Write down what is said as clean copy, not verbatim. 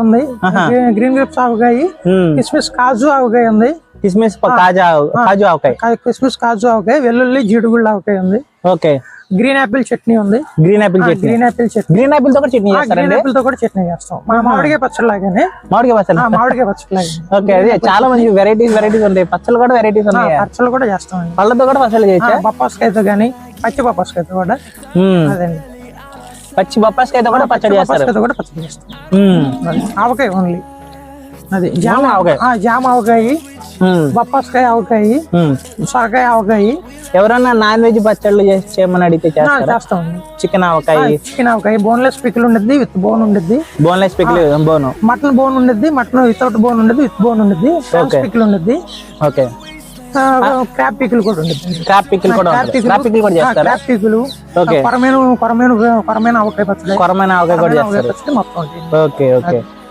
ఉంది, green grapes ఆవకాయ, కిస్మిస్ కాజు ఆవకాయ ఉంది, కిస్మిస్ కాజు ఆవకాయ, కిస్మిస్ కాజు ఆవకాయ, వెల్లుల్లి జీడిగుళ్ళ ఆవకాయ ఉంది. ఓకే. గ్రీన్ ఆపిల్ చట్నీ ఉంది. Green apple chutney. Green apple chutney. Green apple తో కూడా చట్నీ చేస్తారండి? గ్రీన్ ఆపిల్ తో కూడా చట్నీ చేస్తాం. మామిడికాయ పచ్చడి లాగానే. మామిడికాయ పచ్చడి. మామిడికాయ పచ్చడి లాగానే. ఓకే. అదే చాలా మంచి వెరైటీస్ ఉంటాయి. పచ్చళ్ళు కూడా వెరైటీస్ ఉన్నాయి. పచ్చళ్ళు కూడా చేస్తాం. పళ్ళతో కూడా పచ్చళ్ళు చేయొచ్చా? బొప్పాస్కాయతో గానీ, పచ్చి బొప్పాస్కాయతో కూడా. అదండి, పచ్చి బొప్పాస్కాయతో కూడా పచ్చడి చేస్తారు. కూడా పచ్చడి చేస్తాం. ఆవకాయ ఓన్లీ. అది జామ ఆవకాయ. జామ ఆవకాయ, బొప్పాస్కాయ ఆవకాయ, సొరకాయ ఆవకాయ. ఎవరన్నా నాన్ వెజ్ పచ్చళ్ళు చేయమని అడిగితే చేస్తాం. చికెన్ ఆవకాయ, బోన్లెస్ పికిల్ ఉండద్ది, విత్ బోన్ ఉండద్ది. Boneless pickle, bone. Mutton bone ఉండద్ది, మటన్ వితౌట్ బోన్ ఉండద్ది, విత్ బోన్ ఉండద్ది. పికిల్ ఉండద్ది. ఓకే. క్రాబ్ పికిల్ కూడా ఉండద్ది. క్రాబ్ పికిల్ కూడా చేస్తారు. క్రాబ్ పికిల్, కొరమైన ఆవకాయ పచ్చడి, కొరమైన ఆవకాయ కూడా చేస్తారు. మొత్తం. ఓకే. ఓకే.